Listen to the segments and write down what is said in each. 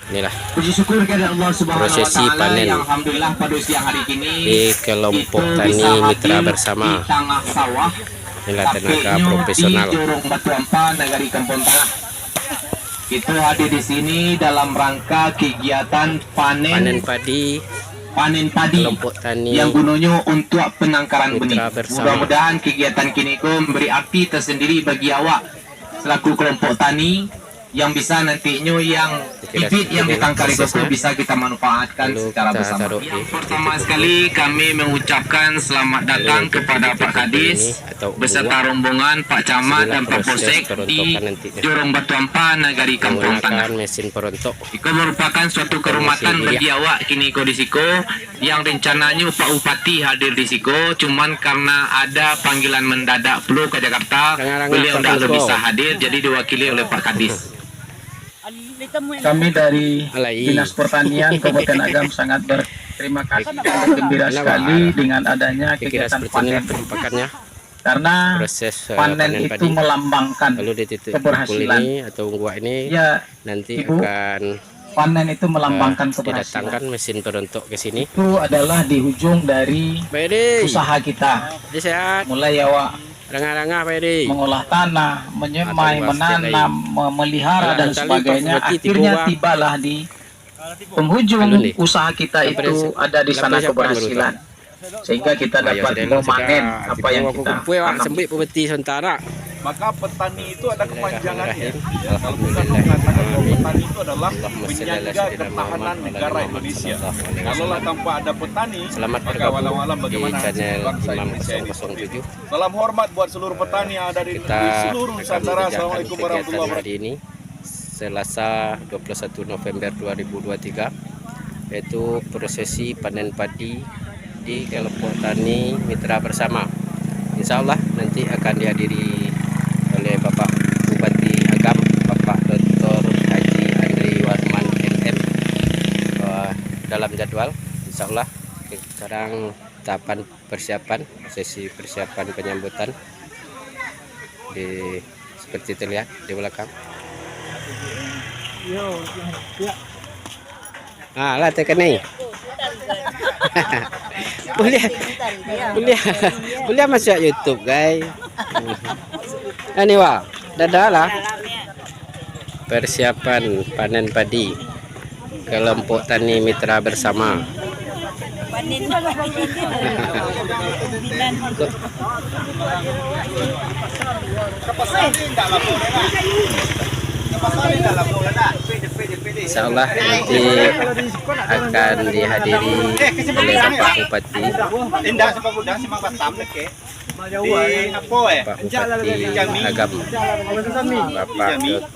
Inilah Puji syukur kepada Allah Subhanahu wa prosesi taala panen yang alhamdulillah pada siang hari ini di kelompok kita tani bisa mitra hadir bersama. di tengah sawah, Inilah tenaga tepatnya profesional. di Jorong Batu Ampar, Negari Kampung Tengah. Kita hadir di sini dalam rangka kegiatan Panen padi kelompok tani yang gunanya untuk penangkaran benih. mitra bersama. Mudah-mudahan kegiatan kini memberi arti tersendiri bagi awak selaku kelompok tani yang bisa nantinya yang bibit yang ditangkar itu bisa kita manfaatkan Lalu secara kita bersama. taruh Yang di pertama sekali kami mengucapkan selamat datang kepada Pak Kadis beserta rombongan Pak Camat dan Pak Polsek di Jorong Batu Ampar, Negari Kampung Tengah. menggunakan mesin perontok. Itu merupakan suatu kehormatan bagi awak kini di siko yang rencananya Pak Bupati hadir di siko, cuman karena ada panggilan mendadak perlu ke Jakarta, beliau tidak bisa hadir, jadi diwakili oleh Pak Kadis. Kami dari Dinas Pertanian Kabupaten Agam sangat berterima kasih dan gembira sekali dengan adanya kegiatan panen karena panen itu melambangkan keberhasilan ini atau gua ini ya, nanti Ibu, akan panen itu melambangkan keberhasilan. didatangkan mesin perontok ke sini. Itu adalah di ujung dari usaha kita. Sehat. Mulai awak Rangah-rangah Pedi. mengolah tanah, menyemai, menanam, memelihara dan sebagainya. Akhirnya tibalah di penghujung usaha kita itu ada di sana keberhasilan, sehingga kita dapat memanen apa yang kita tanam. Maka petani itu ada kepanjangannya. Kalau kita mengatakan bahwa petani itu adalah penjaga ketahanan negara Indonesia. Kalaulah tanpa ada petani, maka walau-walau bagaimana bangsa Indonesia ini. Salam hormat buat seluruh petani yang ada di seluruh Nusantara. Assalamualaikum warahmatullahi wabarakatuh. Hari ini Selasa 21 November 2023, yaitu prosesi panen padi di kelompok tani mitra bersama. Insya Allah nanti akan dihadiri oleh Bapak Bupati Agam, Bapak Dr. Haji Andri Warman MM dalam jadwal. Insya Allah sekarang tahapan persiapan, sesi persiapan penyambutan seperti terlihat di belakang. Lah tekan nih. boleh masuk YouTube guys. Ini wah, dadah lah. Persiapan panen padi kelompok tani mitra bersama. Insya Allah nanti akan dihadiri oleh Bapak Bupati Bapak Bupati Agam, Bapak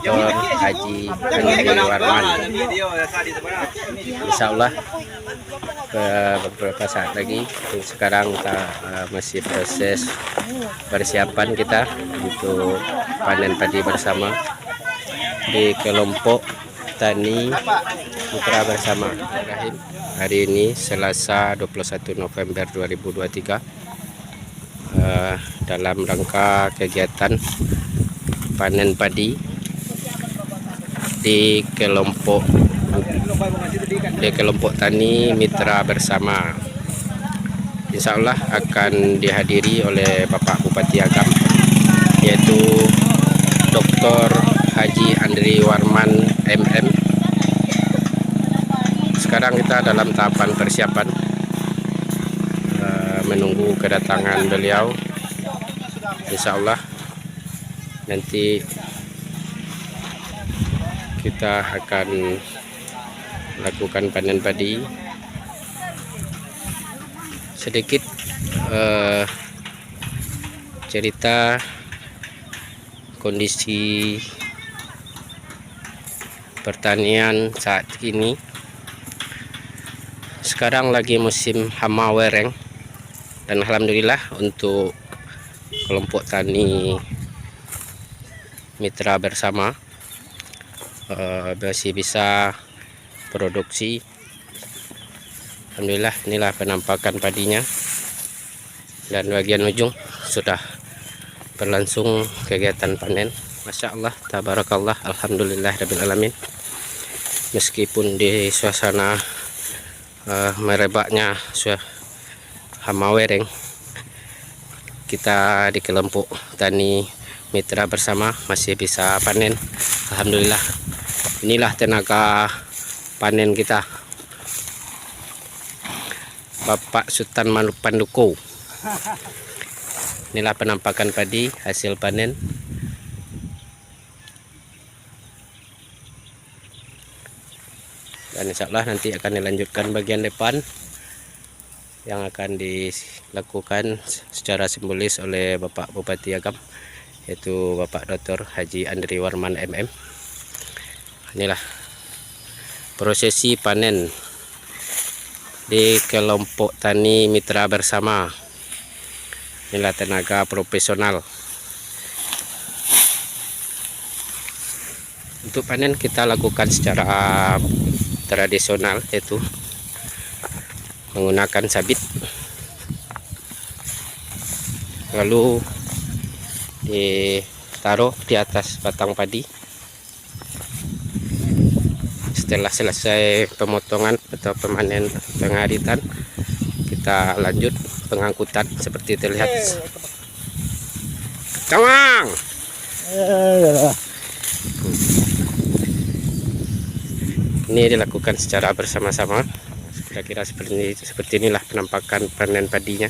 Dr. Haji Andri Warman. Insya Allah beberapa saat lagi. Sekarang kita masih proses persiapan kita untuk panen padi bersama di kelompok tani mitra bersama. Hari ini Selasa 21 November 2023, dalam rangka kegiatan panen padi di kelompok tani mitra bersama. Insya Allah akan dihadiri oleh Bapak Bupati Agam, yaitu Dr. Haji Andri Warman MM. Sekarang kita dalam tahapan persiapan menunggu kedatangan beliau. Insya Allah nanti kita akan lakukan panen padi. Sedikit cerita kondisi pertanian saat ini. Sekarang lagi musim hama wereng, dan alhamdulillah untuk kelompok tani mitra bersama masih bisa produksi. Alhamdulillah, inilah penampakan padinya, dan bagian ujung sudah berlangsung kegiatan panen. Masya Allah, tabarakallah, alhamdulillah rabbil alamin. meskipun di suasana merebaknya hama wereng, kita di kelompok tani mitra bersama masih bisa panen. Alhamdulillah, inilah tenaga panen kita, Bapak Sultan Panduko. Inilah penampakan padi hasil panen. Dan insya Allah nanti akan dilanjutkan bagian depan yang akan dilakukan secara simbolis oleh Bapak Bupati Agam, yaitu Bapak Dr. Haji Andri Warman MM. Inilah prosesi panen di kelompok tani mitra bersama. Inilah tenaga profesional. Untuk panen kita lakukan secara tradisional, yaitu menggunakan sabit, lalu ditaruh di atas batang padi. Setelah selesai pemotongan atau pemanen pengaritan, kita lanjut pengangkutan seperti terlihat. Cawang. Ini dilakukan secara bersama-sama. Kira-kira seperti inilah penampakan panen padinya.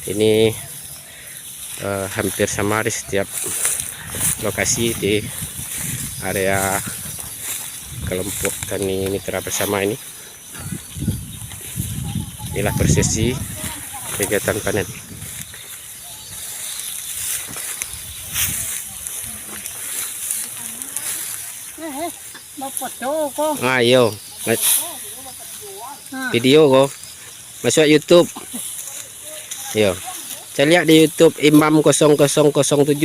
Ini hampir sama di setiap lokasi di area kelompok tani mitra bersama ini. Inilah prosesi kegiatan panen. Ayo, video kok masuk YouTube. Yo, saya lihat di YouTube Imam 0007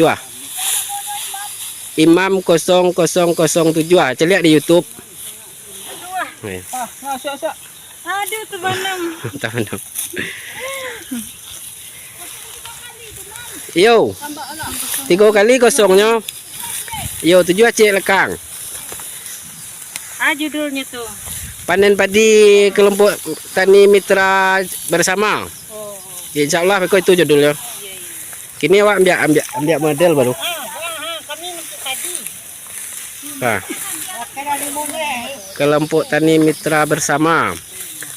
ah. Imam 0007 ah. Saya lihat di YouTube. Aduh, tuh banam. Yo, 3 kali kosongnya. Yo, 7 acik lekang. Judulnya tuh. Panen padi kelompok tani mitra bersama. Oh. Insya Allah itu judulnya. Kini awak ambil model baru. Kami tadi. Nah, kelompok tani mitra bersama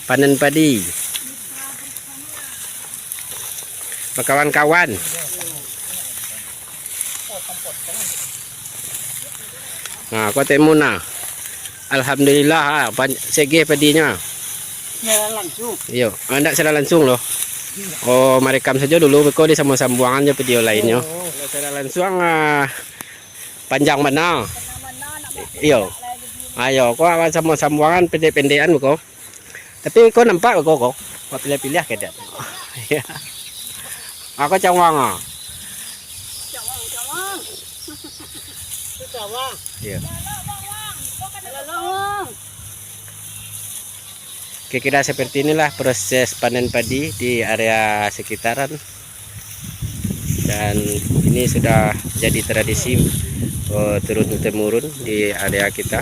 panen padi. Kawan-kawan. Nah, kau temu nah. Alhamdulillah, segi padinya. Secara langsung. Iya, enggak secara langsung loh. Oh, merekam saja dulu, kau di sambung-sambungannya video lainnya. Kalau secara langsung panjang mana? Iya. Ayo, kau akan sambung-sambungan pendek-pendekan kau. Tapi kau nampak kau pilih-pilih kayak dat. Iya. Aku cawang ah. Cawang. Iya. Cawang. Kira-kira seperti inilah proses panen padi di area sekitaran, dan ini sudah jadi tradisi turun-temurun di area kita.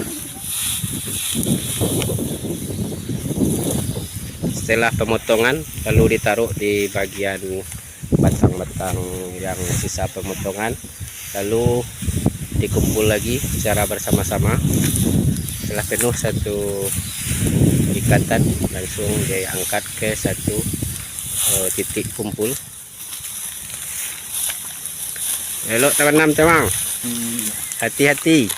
Setelah pemotongan lalu ditaruh di bagian batang-batang yang sisa pemotongan, lalu dikumpul lagi secara bersama-sama. Setelah penuh satu ikatan, langsung diangkat ke satu titik kumpul. Elok teman-teman, hati-hati.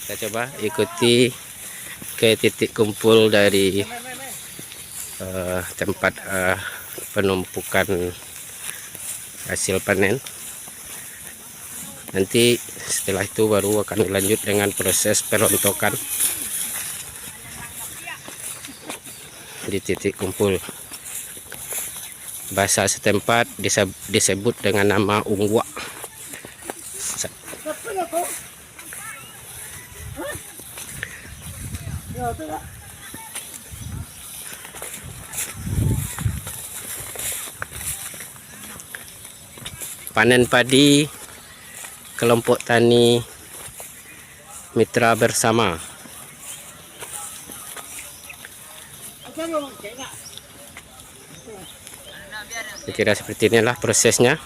Kita coba ikuti ke titik kumpul dari tempat penumpukan hasil panen. Nanti setelah itu baru akan dilanjut dengan proses perontokan di titik kumpul. Bahasa setempat disebut dengan nama unggwa. Panen padi kelompok tani mitra bersama. Kira seperti inilah prosesnya.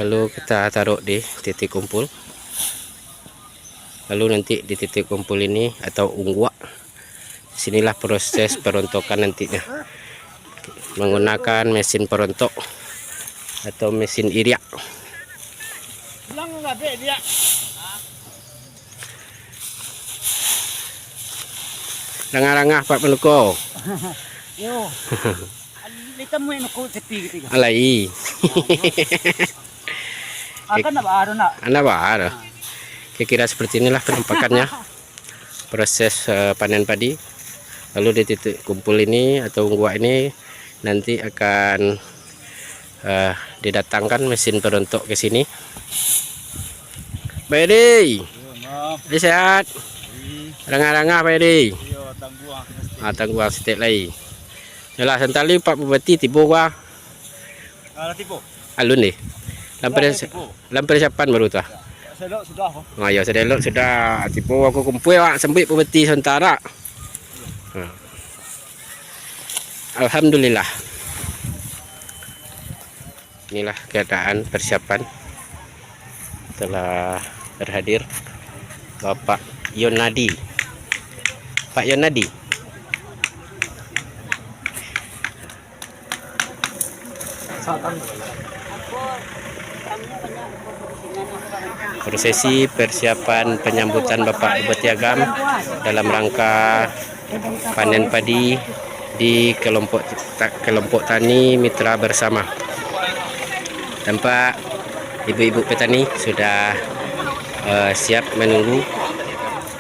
Lalu kita taruh di titik kumpul. Lalu nanti di titik kumpul ini atau unggua, sinilah proses perontokan nantinya menggunakan mesin perontok atau mesin iriak. Rangah-rangah Pak Meluko. Yo. Kita mo ino ko tepi gitu. Alai. Akan na ba na? Anda baru. Kira seperti inilah penampakannya proses panen padi. Lalu di titik kumpul ini atau unggua ini nanti akan didatangkan mesin perontok ke sini. Pak Edi, sehat? Rangah-rangah Pak Edi. Tangguang setiap lagi. Yalah sentali Pak Bupati tipu gua. Tipu. Alun nih. Lampir siapan baru tuh. Sudah. Oh ya sudah tipu aku kumpul Pak sembik Bupati sementara. Alhamdulillah. Inilah keadaan persiapan telah terhadir Bapak Yonadi. Pak Yonadi. Prosesi persiapan penyambutan Bapak Bupati Agam dalam rangka panen padi di kelompok tani mitra bersama. Tampak ibu-ibu petani sudah siap menunggu.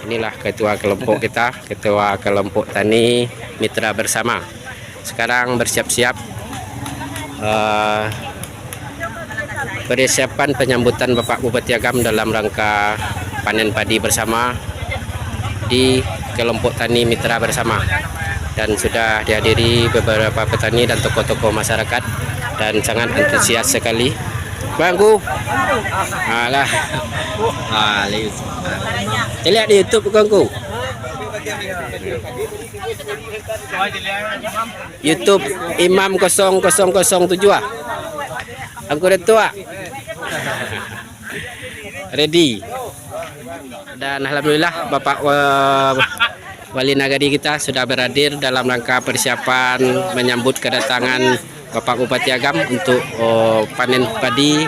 Inilah ketua kelompok kita, ketua kelompok tani mitra bersama. Sekarang bersiap-siap persiapan penyambutan Bapak Bupati Agam dalam rangka panen padi bersama di kelompok tani mitra bersama, dan sudah dihadiri beberapa petani dan tokoh-tokoh masyarakat dan sangat antusias sekali. Bangku, alah, lihat di YouTube bangku. YouTube Imam 0007. Aku udah tua. Ready. Dan alhamdulillah Bapak Wali Nagari kita sudah berhadir dalam rangka persiapan menyambut kedatangan Bapak Bupati Agam untuk panen padi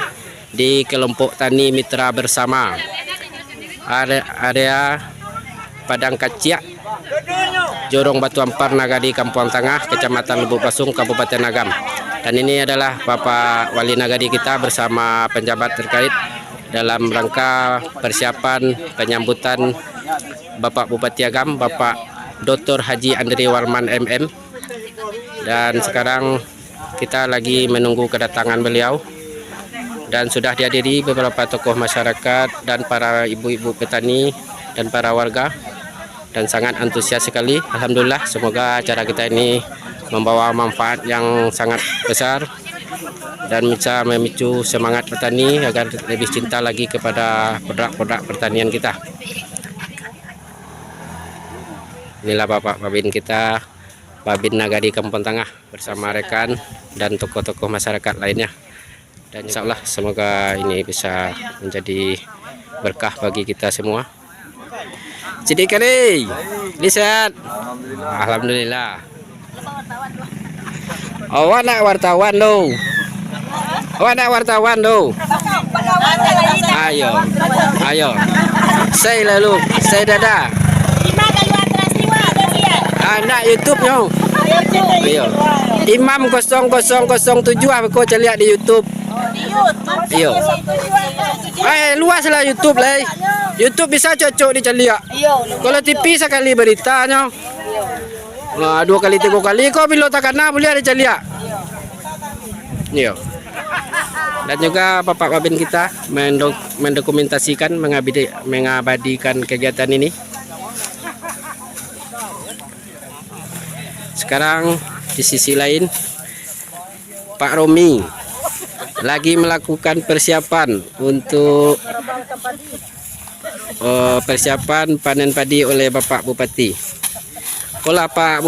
di kelompok tani mitra bersama area Padang Kaciak, Jorong Batu Ampar, Nagari, Kampung Tengah, Kecamatan Lubuk Pasung, Kabupaten Agam. Dan ini adalah Bapak Wali Nagari kita bersama penjabat terkait dalam rangka persiapan penyambutan Bapak Bupati Agam, Bapak Dr. Haji Andri Warman MM. Dan sekarang kita lagi menunggu kedatangan beliau, dan sudah dihadiri beberapa tokoh masyarakat dan para ibu-ibu petani dan para warga, dan sangat antusias sekali. Alhamdulillah, semoga acara kita ini membawa manfaat yang sangat besar dan bisa memicu semangat petani agar lebih cinta lagi kepada produk-produk pertanian kita. Inilah Bapak Babin kita, Babin Nagari Kampung Tengah bersama rekan dan tokoh-tokoh masyarakat lainnya. Dan insya Allah semoga ini bisa menjadi berkah bagi kita semua. Jadi kali, sehat. Alhamdulillah. Awak nak wartawan do. Ayo. Saya lalu, saya dada. Anak YouTube nyo. Ayo. Imam 0007 aku lihat di YouTube. Iyo. Luas lah YouTube lah. YouTube bisa cocok diceliak. Kalau TV sekali beritanya. Nah, 2 kali 3 kali kau bila tak kena boleh ada celiak. Iyo. Dan juga Bapak Babin kita mendokumentasikan, mengabadikan kegiatan ini. Sekarang di sisi lain Pak Romi lagi melakukan persiapan untuk persiapan panen padi oleh Bapak Bupati. Kola Pak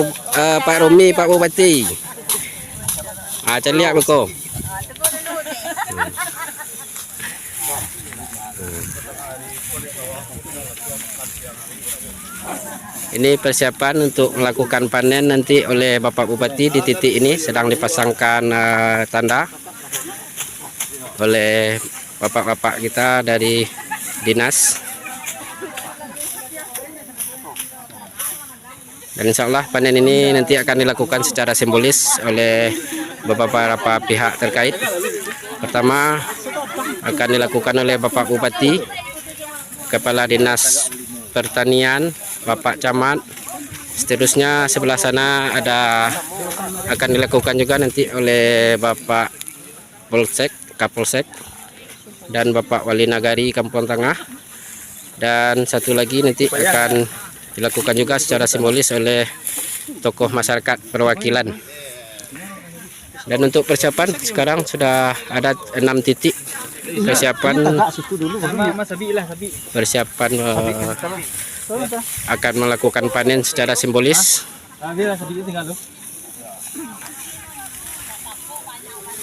Romi, Pak Bupati. Celiak beko. Ini persiapan untuk melakukan panen nanti oleh Bapak Bupati. Di titik ini sedang dipasangkan tanda oleh bapak-bapak kita dari dinas. Dan insya Allah panen ini nanti akan dilakukan secara simbolis oleh beberapa pihak terkait. Pertama akan dilakukan oleh Bapak Bupati, Kepala Dinas Pertanian, Bapak Camat. Seterusnya sebelah sana akan dilakukan juga nanti oleh Bapak Polsek, Kapolsek, dan Bapak Wali Nagari Kampung Tengah. Dan satu lagi nanti akan dilakukan juga secara simbolis oleh tokoh masyarakat perwakilan. Dan untuk persiapan sekarang sudah ada 6 titik persiapan akan melakukan panen secara simbolis.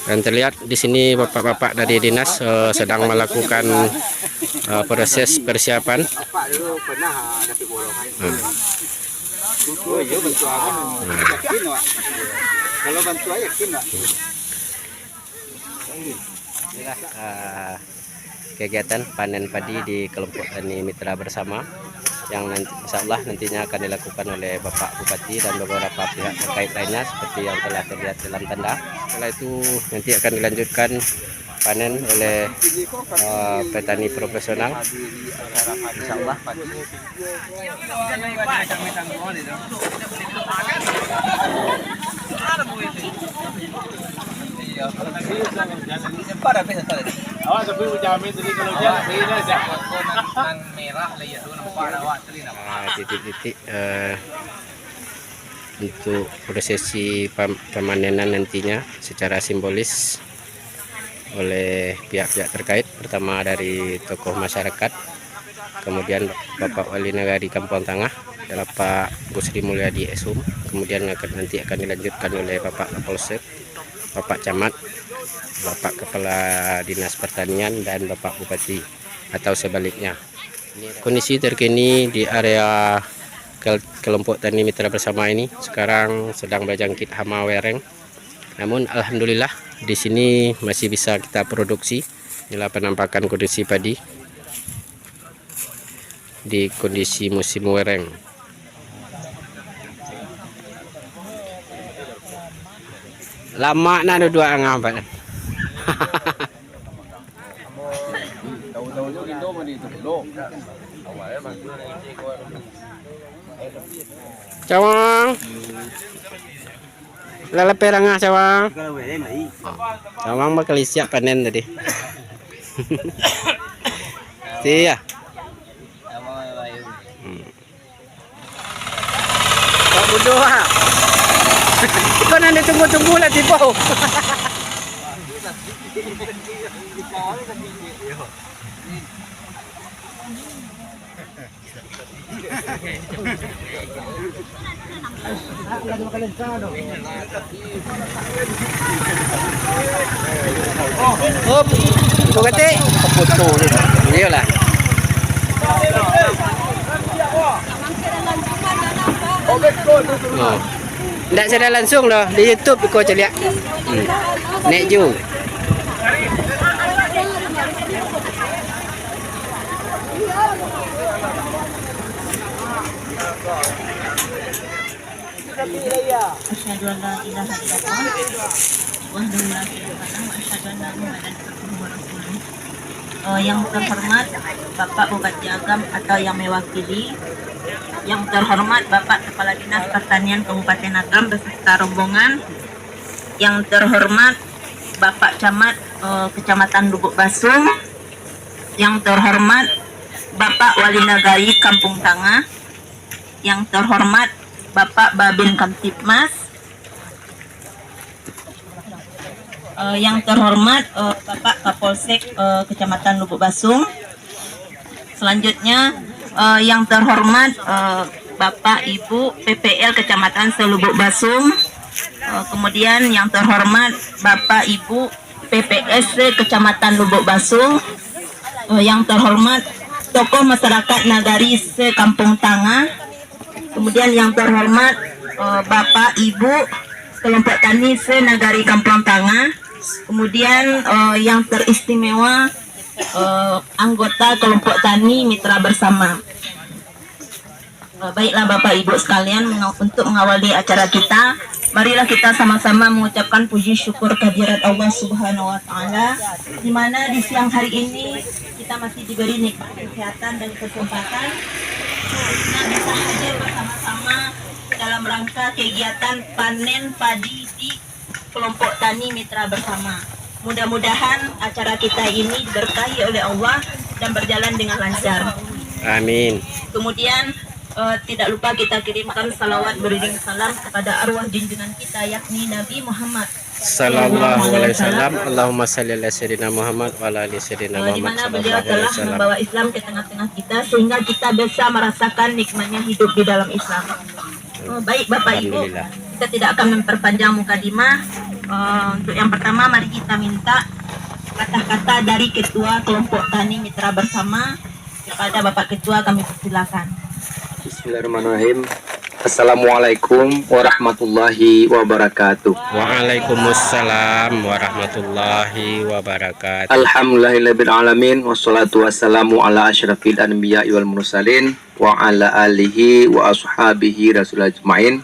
Dan terlihat di sini bapak-bapak dari dinas sedang melakukan proses persiapan. Inilah kegiatan panen padi di kelompok tani mitra bersama yang nanti insyaallah nantinya akan dilakukan oleh Bapak Bupati dan beberapa pihak terkait lainnya seperti yang telah terlihat dalam tanda. Setelah itu nanti akan dilanjutkan panen oleh petani profesional insyaallah. Titik-titik untuk prosesi pemanenan nantinya secara simbolis oleh pihak-pihak terkait, pertama dari tokoh masyarakat, kemudian Bapak Wali Nagari Kampung Tengah adalah Pak Gusri Mulyadi Esum, kemudian nanti akan dilanjutkan oleh Bapak Kapolsek, Bapak Camat, Bapak Kepala Dinas Pertanian, dan Bapak Bupati atau sebaliknya. Kondisi terkini di area kelompok tani mitra bersama ini sekarang sedang berjangkit hama wereng. Namun alhamdulillah di sini masih bisa kita produksi. Inilah penampakan kondisi padi di kondisi musim wereng. Lama nak dua angam. Cawang. Lala perangah cawang. Cawang bakal siap panen tadi. Iya. Pak bodoh ah. Kau nanti tunggu-tunggu lah tiba. Oh, bukati. Foto ni. Iyalah. Oh. Tidak sedang langsung dah di YouTube kau celiak. Nek ju. Asyhadu an la ilaha illallah wa asyhadu anna Muhammadan abduhu wa rasuluh. Yang terhormat Bapak Bupati Agam atau yang mewakili, yang terhormat Bapak Kepala Dinas Pertanian Kabupaten Agam beserta rombongan, yang terhormat Bapak Camat Kecamatan Lubuk Basung, yang terhormat Bapak Wali Nagari Kampung Tengah, yang terhormat Bapak Babin Kamtipmas, yang terhormat Bapak Kapolsek Kecamatan Lubuk Basung, Selanjutnya yang terhormat Bapak Ibu PPL Kecamatan Selubuk Basung, kemudian yang terhormat Bapak Ibu PPS Kecamatan Lubuk Basung, yang terhormat tokoh masyarakat Nagari Kampung Tangah, kemudian yang terhormat Bapak Ibu kelompok tani Nagari Kampung Tangah, kemudian yang teristimewa anggota kelompok tani mitra bersama. Baiklah Bapak Ibu sekalian, untuk mengawali acara kita, marilah kita sama-sama mengucapkan puji syukur kehadirat Allah Subhanahu wa taala, di mana di siang hari ini kita masih diberi nikmat kesehatan dan kesempatan kita bisa hadir bersama-sama dalam rangka kegiatan panen padi di kelompok tani mitra bersama. Mudah-mudahan acara kita ini diberkahi oleh Allah dan berjalan dengan lancar. Amin. Kemudian tidak lupa kita kirimkan salawat beriring salam kepada arwah junjungan kita, yakni Nabi Muhammad Sallallahu alaihi wasallam. Allahumma shalli ala sayyidina Muhammad wa ala ali sayyidina di Muhammad mana sallallahu beliau alaihi telah wasallam. membawa Islam ke tengah-tengah kita sehingga kita bisa merasakan nikmatnya hidup di dalam Islam. Baik Bapak Ibu, Alhamdulillah. kita tidak akan memperpanjang mukadimah. Untuk yang pertama, mari kita minta kata-kata dari Ketua Kelompok Tani Mitra Bersama. Kepada Bapak Ketua kami persilakan. Bismillahirrahmanirrahim. Assalamualaikum warahmatullahi wabarakatuh. Waalaikumsalam warahmatullahi wabarakatuh. Alhamdulillahirabbil alamin wassalatu wassalamu ala asyrafil anbiya'i wal mursalin wa ala alihi wa ashabihi rasul ajmain.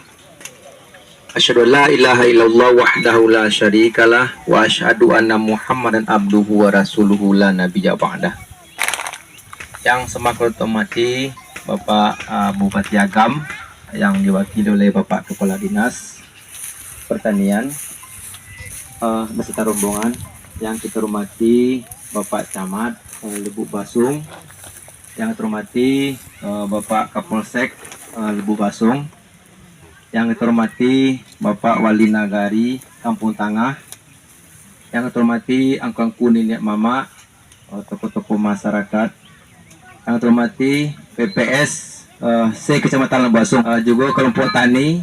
Asyhadu an la ilaha illallah wahdahu la syarikalah wa asyhadu anna Muhammadan abduhu wa rasuluhu la nabiyya ba'dah. Yang semakin hormati Bapak Bupati Agam yang diwakili oleh Bapak Kepala Dinas Pertanian beserta rombongan, yang kita hormati Bapak Camat Lubuk Basung, yang terhormati Bapak Kapolsek Lubuk Basung, yang terhormati Bapak Wali Nagari Kampung Tangah, yang terhormati Angkangku Nenek Mama, tokoh-tokoh masyarakat, yang terhormati PPS Kecamatan Lubuk Basung, juga kelompok tani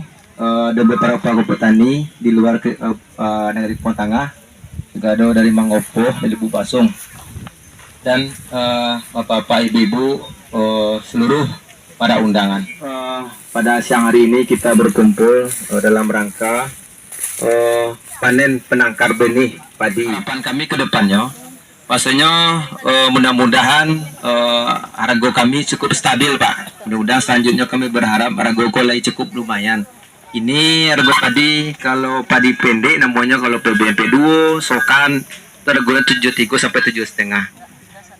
dan beberapa kelompok tani di luar Nagari Kampung Tangah, juga ada dari Mangopo dari Lubuk Basung, dan bapak-bapak, ibu-ibu, seluruh para undangan. Pada siang hari ini kita berkumpul dalam rangka panen penangkar benih padi. Harapan kami ke depannya, pastinya mudah-mudahan harga kami cukup stabil Pak. Mudah-mudahan selanjutnya kami berharap harga kolai cukup lumayan. Ini harga padi, kalau padi pendek namanya, kalau PBMP 2 sokan harganya 73 sampai 7,5.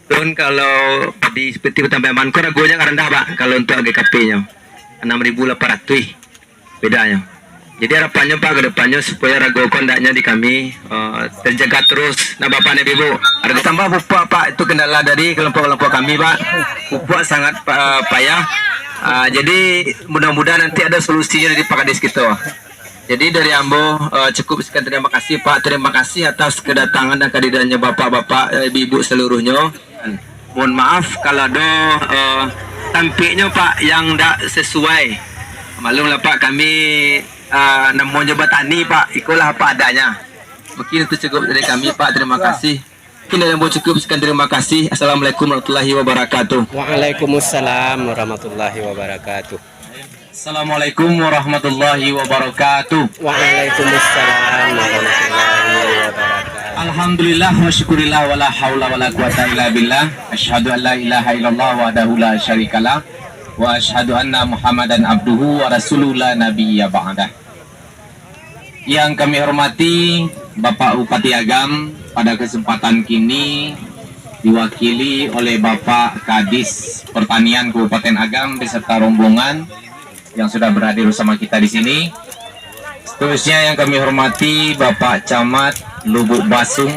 Dan kalau padi seperti sampai Mankor harganya rendah Pak. Kalau untuk GKP-nya 6.800 bedanya. Jadi harapannya Pak ke depannya supaya harga kondaknya di kami terjaga terus. Nah Bapak dan Ibu, harga tambah pupuk Pak, itu kendala dari kelompok-kelompok kami Pak. Pupuk sangat payah. Jadi mudah-mudahan nanti ada solusinya dari Pak Kades kita. Jadi dari Ambo cukup sekian, terima kasih Pak. Terima kasih atas kedatangan dan kehadirannya Bapak-bapak, Ibu-ibu seluruhnya. Mohon maaf kalau ada tampilnya Pak yang tidak sesuai. Maklumlah Pak, kami namanya tani Pak, ikulah apa adanya. Mungkin itu cukup dari kami Pak, terima kasih. Mungkin yang mau cukup sekian, terima kasih. Assalamualaikum warahmatullahi wabarakatuh. Waalaikumsalam warahmatullahi wabarakatuh. Assalamualaikum warahmatullahi wabarakatuh. Waalaikumsalam warahmatullahi wabarakatuh. Alhamdulillah wa syukurillah wa la hawla wa la quwata illa billah. Asyhadu an la ilaha illallah wahdahu la syarikalah wa asyhadu anna Muhammadan abduhu wa rasuluhu la nabiyya ba'dah. Yang kami hormati Bapak Bupati Agam, pada kesempatan kini diwakili oleh Bapak Kadis Pertanian Kabupaten Agam beserta rombongan yang sudah berhadir bersama kita di sini. Seterusnya yang kami hormati Bapak Camat Lubuk Basung,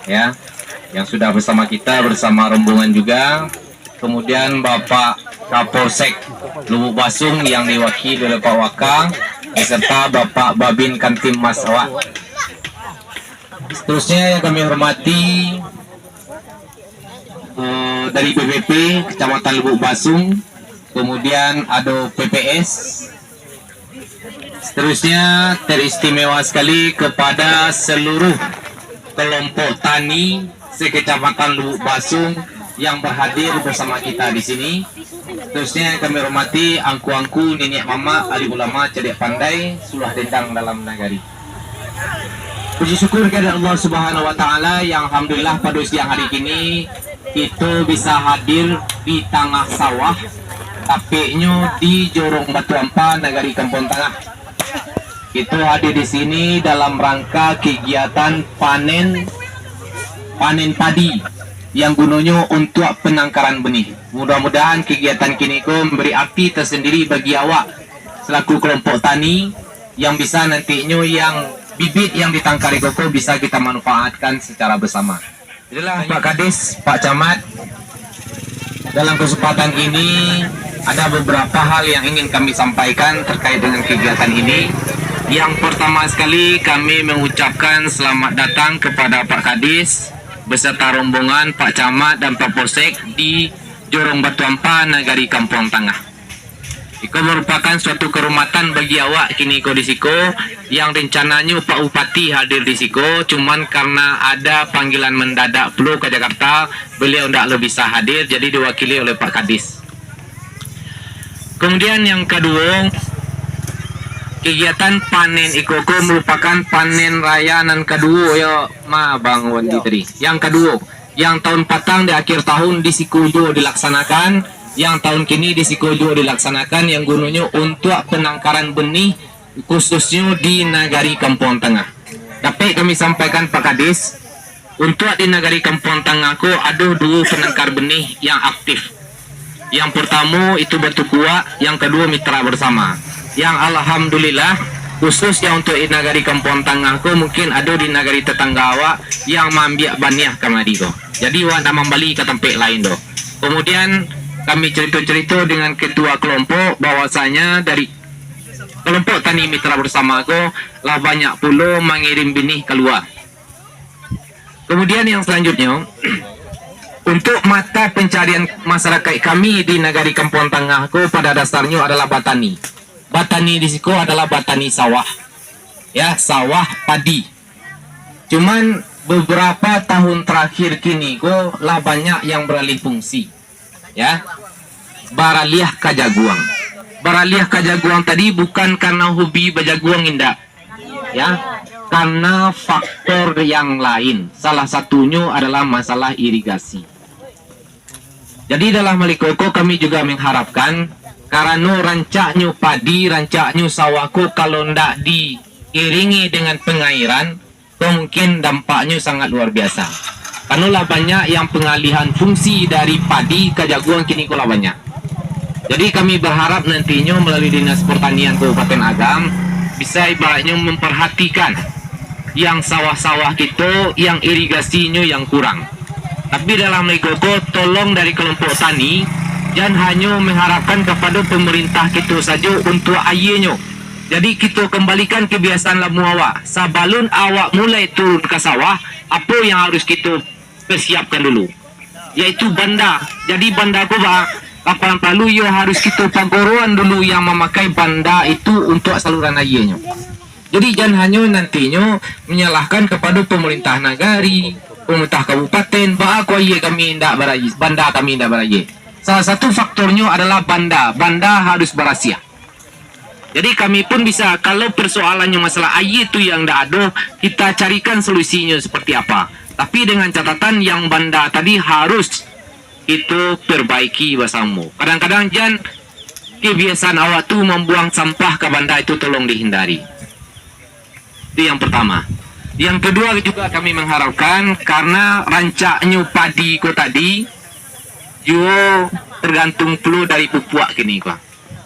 ya, yang sudah bersama kita bersama rombongan juga. Kemudian Bapak Kapolsek Lubuk Basung yang diwakili oleh Pak Waka beserta Bapak Babin Kantim Maswa. Seterusnya yang kami hormati dari BPP Kecamatan Lubuk Basung, kemudian ada PPS. Seterusnya teristimewa sekali kepada seluruh kelompok tani sekecamatan Lubuk Basung yang berhadir bersama kita di sini. Terusnya kami hormati angku-angku, nenek mama, ahli ulama, cerdik pandai, sulah dendang dalam nagari. Puji syukur kepada Allah Subhanahu wa taala yang alhamdulillah pada siang hari ini kita bisa hadir di tengah sawah, tepatnya di Jorong Batu Ampah, Nagari Kampung Tengah. Kita hadir di sini dalam rangka kegiatan panen padi yang gunanya untuk penangkaran benih. Mudah-mudahan kegiatan kini memberi arti tersendiri bagi awak selaku kelompok tani yang bisa nantinya yang bibit yang ditangkar itu bisa kita manfaatkan secara bersama. Itulah Pak Kadis, Pak Camat. Dalam kesempatan ini ada beberapa hal yang ingin kami sampaikan terkait dengan kegiatan ini. Yang pertama sekali kami mengucapkan selamat datang kepada Pak Kadis beserta rombongan Pak Camat dan Pak Posek di Jorong Batu Ampah, Nagari Kampung Tengah. Itu merupakan suatu kehormatan bagi awak kini di siko yang rencananya Pak Bupati hadir di siko, cuman karena ada panggilan mendadak perlu ke Jakarta, beliau tidak bisa hadir, jadi diwakili oleh Pak Kadis. Kemudian yang kedua, kegiatan panen ikoko merupakan panen raya nan kedua ya Bang Wandi tadi. Yang kedua, yang tahun patang di akhir tahun di Sikujo dilaksanakan, yang tahun kini di Sikujo dilaksanakan yang gunanya untuk penangkaran benih khususnya di Nagari Kampung Tengah. Tapi kami sampaikan Pak Kadis, untuk di Nagari Kampung Tengah ada 2 penangkar benih yang aktif. Yang pertama itu Batu Kuak, yang kedua Mitra Bersama. Yang alhamdulillah khusus yang untuk di Nagari Kampung Tengah mungkin ada di nagari tetangga awak yang mambiak baniah kamari ko. Jadi awak nak membali ke tempat lain do. Kemudian kami cerita-cerita dengan ketua kelompok bahwasanya dari kelompok tani Mitra Bersama lah banyak pula mengirim benih keluar. Kemudian yang selanjutnya untuk mata pencarian masyarakat kami di Nagari Kampung Tengah pada dasarnya adalah batani. Batani di situ adalah batani sawah, ya sawah padi. Cuman beberapa tahun terakhir kini lah banyak yang beralih fungsi, ya baraliah kajaguang. Baraliah kajaguang tadi bukan karena hobi bajaguang indah, ya karena faktor yang lain. Salah satunya adalah masalah irigasi. Jadi dalam Malikoko kami juga mengharapkan karena rancaknya padi, rancaknya sawahku kalau tidak diiringi dengan pengairan, mungkin dampaknya sangat luar biasa. Karena banyak yang pengalihan fungsi dari padi ke jagung kini kula banyak. Jadi kami berharap nantinya melalui Dinas Pertanian Kabupaten Agam bisa ibaratnya memperhatikan yang sawah-sawah kita, yang irigasinya yang kurang. Tapi dalam Malikoko tolong dari kelompok tani jangan hanya mengharapkan kepada pemerintah kita saja untuk airnya. Jadi kita kembalikan kebiasaan lamu awak. Sebelum awak mulai turun ke sawah, apa yang harus kita persiapkan dulu? Yaitu banda. Jadi banda kapan lalu ya harus kita pagoruan dulu yang memakai banda itu untuk saluran airnya. Jadi jangan hanya nantinya menyalahkan kepada pemerintah nagari, pemerintah kabupaten, bahwa kami tidak berair, banda kami tidak berair. Salah satu faktornya adalah banda. Banda harus berasia. Jadi kami pun bisa, kalau persoalannya masalah air itu yang tidak ada, kita carikan solusinya seperti apa. Tapi dengan catatan yang banda tadi harus itu perbaiki bersama. Kadang-kadang jangan kebiasaan awak tu membuang sampah ke banda itu tolong dihindari. Itu yang pertama. Yang kedua juga kami mengharapkan karena rancaknya padi ko tadi juga tergantung flu dari pupuk kini ko.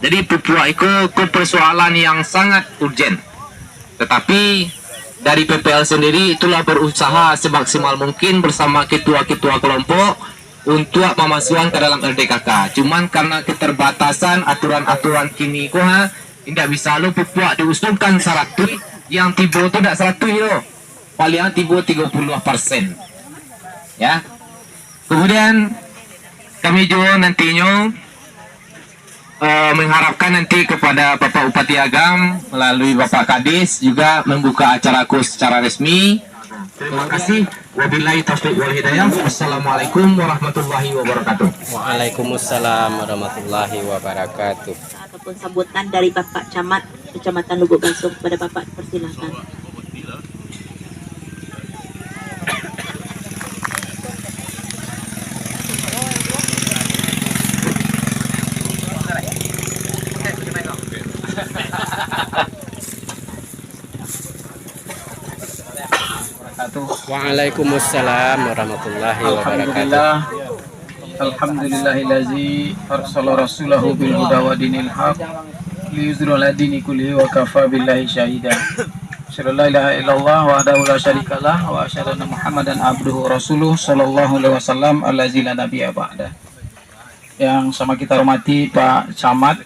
Jadi pupuk itu persoalan yang sangat urgent. Tetapi dari PPL sendiri itulah berusaha semaksimal mungkin bersama ketua-ketua kelompok untuk memasukkan ke dalam LDKK. Cuman karena keterbatasan aturan-aturan kini ko tidak bisa lo pupuk diusulkan 100 yang tiba itu tidak 100 yo. Paling tiba 30%. Ya. Kemudian kami juga nantinya mengharapkan nanti kepada Bapak Bupati Agam melalui Bapak Kadis juga membuka acaraku secara resmi. Terima kasih. Wabillahi taufiq wal hidayah. Assalamualaikum warahmatullahi wabarakatuh. Waalaikumsalam warahmatullahi wabarakatuh. Ataupun sambutan dari Bapak Camat Kecamatan Lubuk Basung kepada Bapak, persilakan. Waalaikumsalam warahmatullahi wabarakatuh. Alhamdulillah, alhamdulillahillazi arsala rasulahu bil huda wa dinil haq liyuzhira ala dini kullihi wa kafa billahi syahida. Asyhadu an la ilaha illallah wahdahu la syarikalah wa asyhadu anna Muhammadan abduhu wa rasuluh sallallahu alaihi wasallam allazi la nabiyya ba'da. Yang sama kita hormati Pak Camat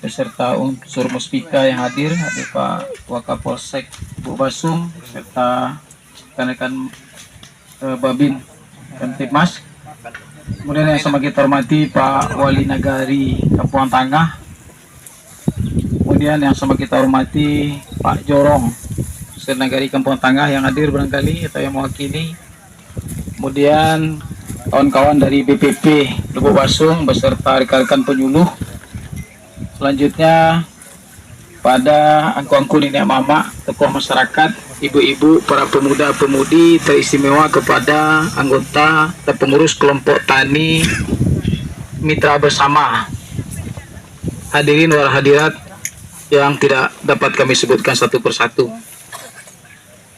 beserta unsur muspika yang hadir, ada Pak Wakapolsek Lubuk Basung serta rekan-rekan Babin dan Tipmas. Kemudian yang sama kita hormati Pak Wali Nagari Kapuang Tangah. Kemudian yang sama kita hormati Pak Jorong Senagari Kampung Tangah yang hadir barangkali atau yang mewakili. Kemudian kawan-kawan dari BPP Lubuk Basung beserta rekan-rekan penyuluh. Selanjutnya pada angku-angku nenek mama, tokoh masyarakat, ibu-ibu, para pemuda-pemudi, teristimewa kepada anggota dan pengurus kelompok tani mitra bersama, hadirin wal hadirat yang tidak dapat kami sebutkan satu persatu.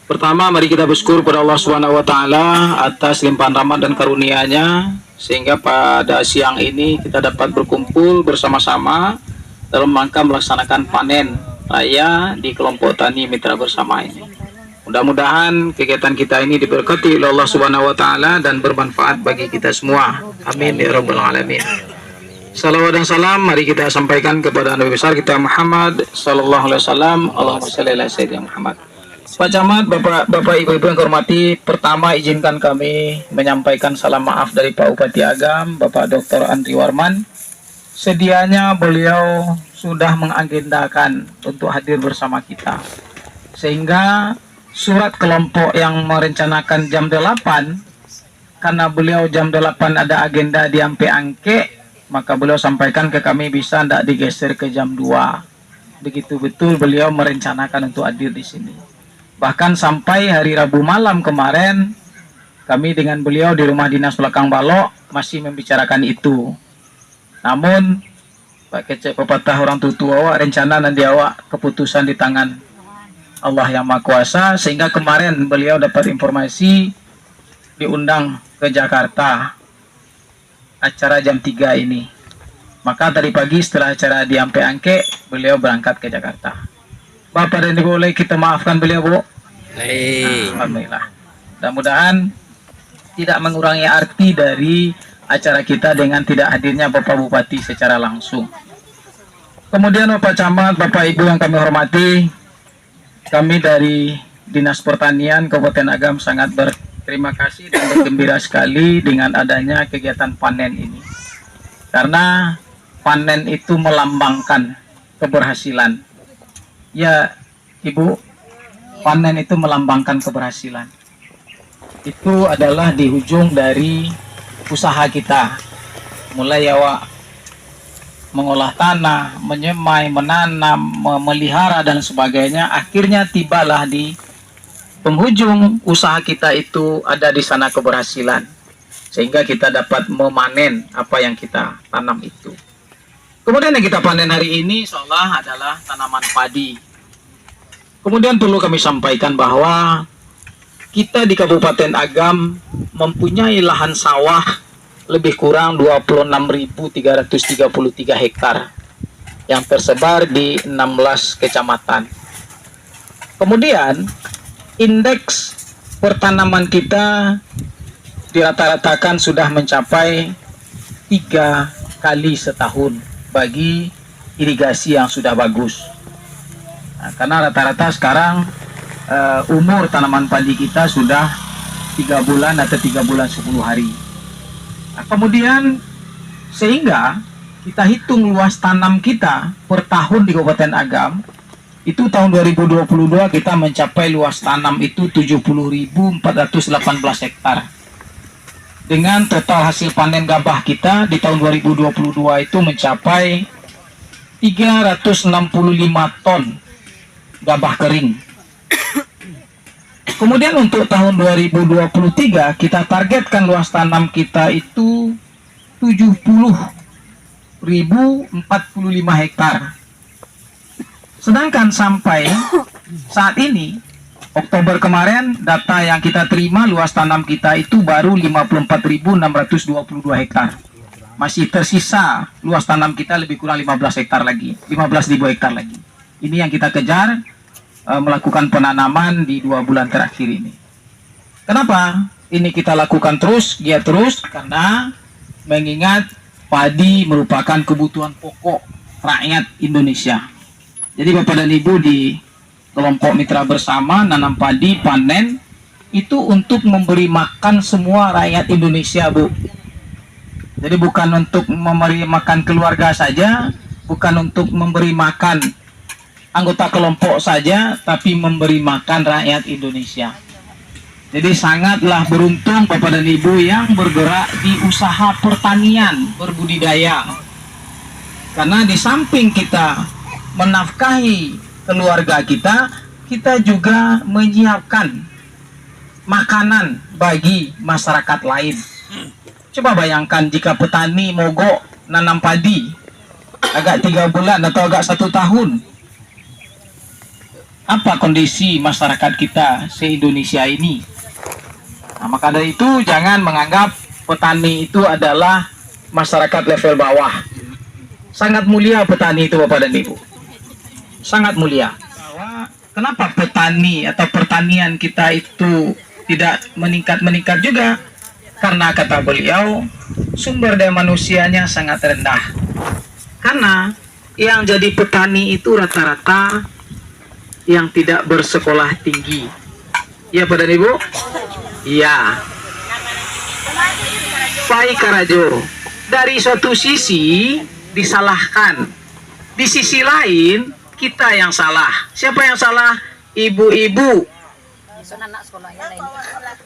Pertama, mari kita bersyukur pada Allah Subhanahu wa taala atas limpahan rahmat dan karunia-Nya sehingga pada siang ini kita dapat berkumpul bersama-sama dalam rangka melaksanakan panen raya di kelompok tani mitra bersama ini. Mudah-mudahan kegiatan kita ini diberkati oleh Allah Subhanahu wa taala dan bermanfaat bagi kita semua. Amin ya rabbal alamin. Salawat dan salam mari kita sampaikan kepada Nabi besar kita Muhammad sallallahu alaihi wasallam. Allahumma shalli ala sayyidina Muhammad. Pak Camat, Bapak Ibu-ibu yang hormati, pertama izinkan kami menyampaikan salam maaf dari Pak Bupati Agam, Bapak Dr. Andri Warman. Sedianya beliau sudah mengagendakan untuk hadir bersama kita. Sehingga surat kelompok yang merencanakan jam 8, karena beliau jam 8 ada agenda di Ampe Angke, maka beliau sampaikan ke kami bisa tidak digeser ke jam 2. Begitu betul beliau merencanakan untuk hadir di sini. Bahkan sampai hari Rabu malam kemarin, kami dengan beliau di rumah dinas belakang Balok masih membicarakan itu. Namun Pak Kecek pepatah orang tua awak, rencana nanti awak, keputusan di tangan Allah yang Maha Kuasa, sehingga kemarin beliau dapat informasi diundang ke Jakarta acara jam 3 ini. Maka tadi pagi setelah acara di Ampe Angke beliau berangkat ke Jakarta. Bapak dan Ibu, boleh kita maafkan beliau, Bu? Alhamdulillah. Mudah-mudahan tidak mengurangi arti dari acara kita dengan tidak hadirnya Bapak Bupati secara langsung. Kemudian Bapak Camat, Bapak Ibu yang kami hormati, kami dari Dinas Pertanian Kabupaten Agam sangat berterima kasih dan bergembira sekali dengan adanya kegiatan panen ini. Karena panen itu melambangkan keberhasilan. Ya, Ibu, panen itu melambangkan keberhasilan. Itu adalah di ujung dari usaha kita, mulai awak mengolah tanah, menyemai, menanam, memelihara dan sebagainya, akhirnya tibalah di penghujung usaha kita itu ada di sana keberhasilan, sehingga kita dapat memanen apa yang kita tanam itu. Kemudian yang kita panen hari ini seolah adalah tanaman padi. Kemudian perlu kami sampaikan bahwa kita di Kabupaten Agam mempunyai lahan sawah lebih kurang 26.333 hektar yang tersebar di 16 kecamatan. Kemudian indeks pertanaman kita dirata-ratakan sudah mencapai 3 kali setahun bagi irigasi yang sudah bagus. Nah, karena rata-rata sekarang umur tanaman padi kita sudah 3 bulan atau 3 bulan 10 hari. Nah, kemudian sehingga kita hitung luas tanam kita per tahun di Kabupaten Agam, itu tahun 2022 kita mencapai luas tanam itu 70.418 hektar. Dengan total hasil panen gabah kita di tahun 2022 itu mencapai 365 ton gabah kering. Kemudian untuk tahun 2023 kita targetkan luas tanam kita itu 70.045 hektar. Sedangkan sampai saat ini, Oktober kemarin, data yang kita terima luas tanam kita itu baru 54.622 hektar. Masih tersisa luas tanam kita lebih kurang 15 hektar lagi, 15.000 hektar lagi. Ini yang kita kejar, melakukan penanaman di 2 bulan terakhir ini. Kenapa ini kita lakukan terus, giat terus? Karena mengingat padi merupakan kebutuhan pokok rakyat Indonesia. Jadi Bapak dan Ibu di kelompok mitra bersama nanam padi panen itu untuk memberi makan semua rakyat Indonesia, Bu. Jadi bukan untuk memberi makan keluarga saja, bukan untuk memberi makan anggota kelompok saja, tapi memberi makan rakyat Indonesia. Jadi sangatlah beruntung Bapak dan Ibu yang bergerak di usaha pertanian berbudidaya. Karena di samping kita menafkahi keluarga kita, kita juga menyiapkan makanan bagi masyarakat lain. Coba bayangkan jika petani mogok nanam padi agak 3 bulan atau agak 1 tahun. Apa kondisi masyarakat kita se-Indonesia ini? Nah, maka dari itu jangan menganggap petani itu adalah masyarakat level bawah. Sangat mulia petani itu Bapak dan Ibu. Sangat mulia. Kenapa petani atau pertanian kita itu tidak meningkat juga? Karena kata beliau, sumber daya manusianya sangat rendah. Karena yang jadi petani itu rata-rata yang tidak bersekolah tinggi. Ya Bapak dan Ibu? Iya. Pak Karajo, dari suatu sisi disalahkan, di sisi lain kita yang salah. Siapa yang salah? Ibu-ibu.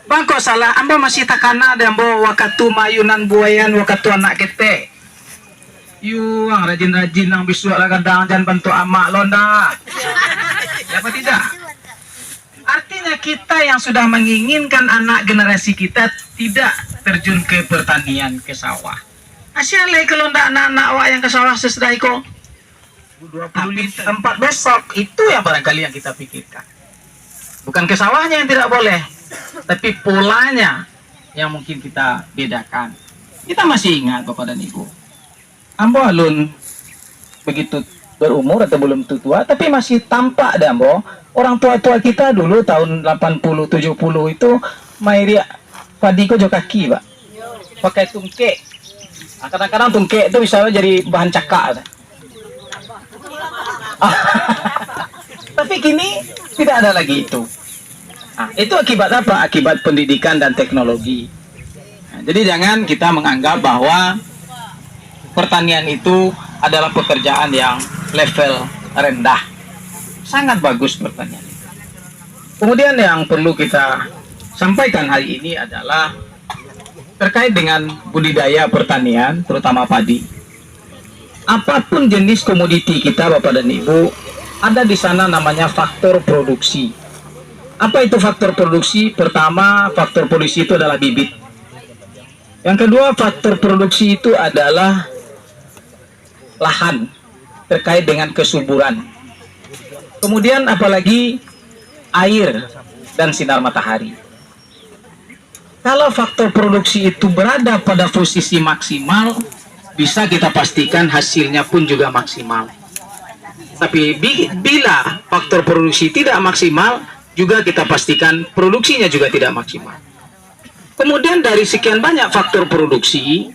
Bang kok salah? Amba masih takana dan bawa wakatu mayunan buayan wakatu anak kete. Yuang rajin-rajin nang bisuak lah kadang jangan bantu amak londa. Apa tidak? Artinya kita yang sudah menginginkan anak generasi kita tidak terjun ke pertanian, ke sawah. Asyalai kalau ndak anak-anak awak yang ke sawah sesedai kok. Tapi tempat besok itu yang barangkali yang kita pikirkan. Bukan ke sawahnya yang tidak boleh, tapi polanya yang mungkin kita bedakan. Kita masih ingat Bapak dan Ibu, ambo alun begitu berumur atau belum tua, tapi masih tampak dah ambo. Orang tua-tua kita dulu tahun 80-70 itu mayria padi ko jo kaki, Pak. Pakai tungkek. Nah, kadang-kadang tungkek itu bisa jadi bahan cakak. Tapi kini tidak ada lagi itu. Nah, itu akibat apa? Akibat pendidikan dan teknologi. Nah, jadi jangan kita menganggap bahwa pertanian itu adalah pekerjaan yang level rendah. Sangat bagus pertanian. Kemudian yang perlu kita sampaikan hari ini adalah terkait dengan budidaya pertanian, terutama padi. Apapun jenis komoditi kita Bapak dan Ibu, ada di sana namanya faktor produksi. Apa itu faktor produksi? Pertama, faktor produksi itu adalah bibit. Yang kedua, faktor produksi itu adalah lahan, terkait dengan kesuburan. Kemudian apalagi air dan sinar matahari. Kalau faktor produksi itu berada pada posisi maksimal, bisa kita pastikan hasilnya pun juga maksimal. Tapi bila faktor produksi tidak maksimal, juga kita pastikan produksinya juga tidak maksimal. Kemudian dari sekian banyak faktor produksi,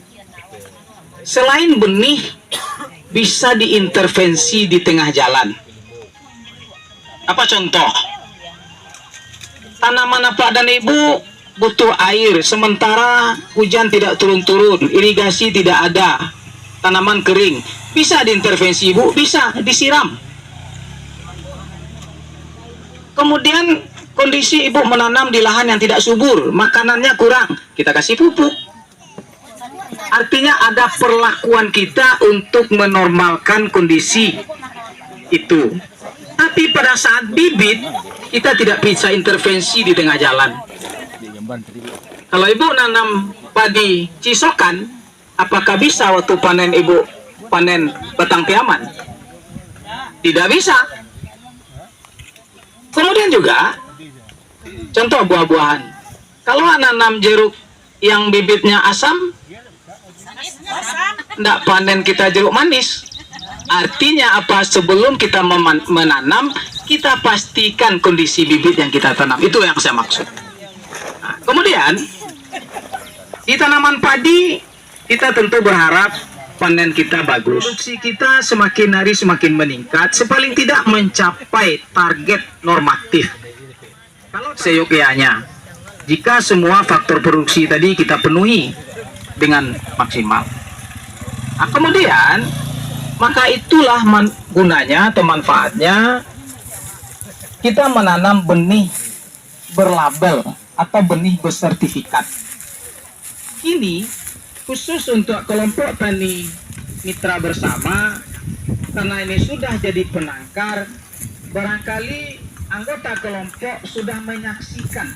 selain benih bisa diintervensi di tengah jalan. Apa contoh? Tanaman apa dan Ibu butuh air, sementara hujan tidak turun-turun, irigasi tidak ada, tanaman kering, bisa diintervensi ibu, bisa disiram. Kemudian kondisi ibu menanam di lahan yang tidak subur, makanannya kurang, kita kasih pupuk. Artinya ada perlakuan kita untuk menormalkan kondisi itu. Tapi pada saat bibit, kita tidak bisa intervensi di tengah jalan. Kalau ibu nanam padi cisokan, apakah bisa waktu panen ibu panen batang piaman? Tidak bisa. Kemudian juga, contoh buah-buahan. Kalau nanam jeruk yang bibitnya asam, tidak panen kita jeruk manis. Artinya apa? Sebelum kita menanam, kita pastikan kondisi bibit yang kita tanam. Itu yang saya maksud. Nah, kemudian di tanaman padi kita tentu berharap panen kita bagus. Produksi kita semakin hari semakin meningkat, sepaling tidak mencapai target normatif. Kalau seyogyanya, jika semua faktor produksi tadi kita penuhi dengan maksimal. Nah, kemudian maka itulah gunanya atau manfaatnya kita menanam benih berlabel atau benih bersertifikat. Ini khusus untuk kelompok tani mitra bersama, karena ini sudah jadi penangkar. Barangkali anggota kelompok sudah menyaksikan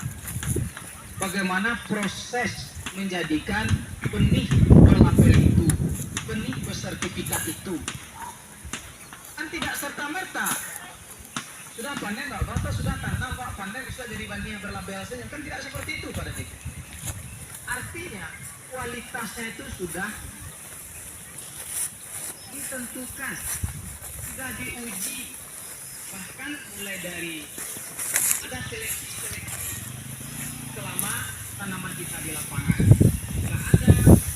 bagaimana proses menjadikan benih berlabel itu, benih bersertifikat itu. Kan tidak serta-merta sudah panen, atau sudah tanam, Pak, panen bisa jadi benih yang berlabel saja. Kan tidak seperti itu pada titik. Artinya kualitasnya itu sudah ditentukan, sudah diuji, bahkan mulai dari ada seleksi selama tanaman kita di lapangan. Jika ada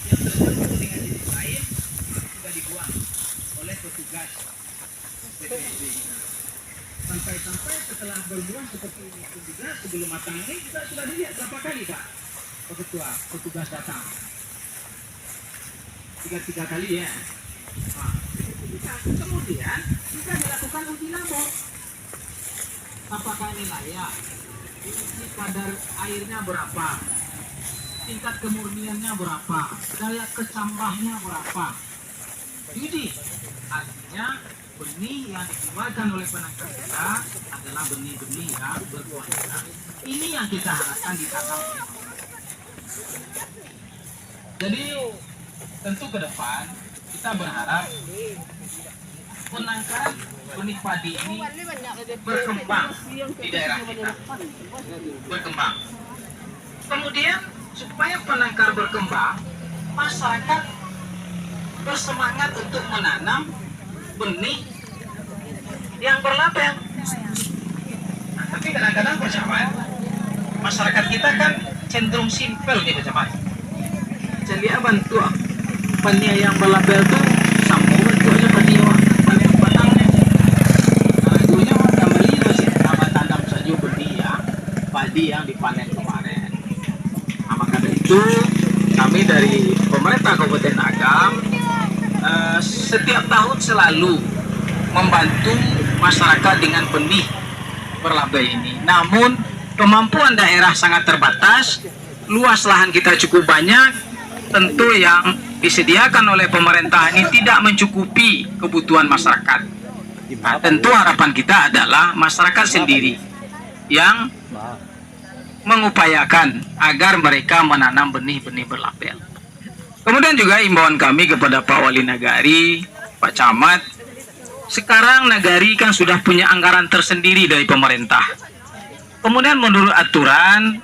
yang tercampur dengan jenis lain, sudah dibuang oleh petugas PPSB. Sampai-sampai setelah berbuah seperti ini pun juga, sebelum matang ini kita sudah dilihat berapa kali, Pak Pak Ketua, petugas datang 3 kali ya. Nah, kemudian juga dilakukan uji labor. Apakah ini layak? Ini kadar airnya berapa? Tingkat kemurniannya berapa? Daya kecambahnya berapa? Jadi artinya benih yang dikeluarkan oleh penangkar kita adalah benih-benih yang berkualitas. Ini yang kita harapkan ditanam. Jadi tentu ke depan kita berharap penangkaran benih padi ini berkembang di daerah kita, berkembang. Kemudian supaya penangkar berkembang, masyarakat bersemangat untuk menanam benih yang berlabel. Nah, tapi kadang-kadang bersamaan masyarakat kita kan cenderung simpel nih bersamaan. Jadi bantu pania yang berlabel tuh sama bantu aja pania batangnya. Nah, dulunya kami masih tanam saja benih ya, padi yang dipanen kemarin. Nah, maka dari itu kami dari pemerintah Kabupaten Agam setiap tahun selalu membantu masyarakat dengan benih berlabel ini. Namun kemampuan daerah sangat terbatas, luas lahan kita cukup banyak. Tentu yang disediakan oleh pemerintah ini tidak mencukupi kebutuhan masyarakat. Nah, tentu harapan kita adalah masyarakat sendiri yang mengupayakan agar mereka menanam benih-benih berlabel. Kemudian juga imbauan kami kepada Pak Wali Nagari, Pak Camat, sekarang Nagari kan sudah punya anggaran tersendiri dari pemerintah. Kemudian menurut aturan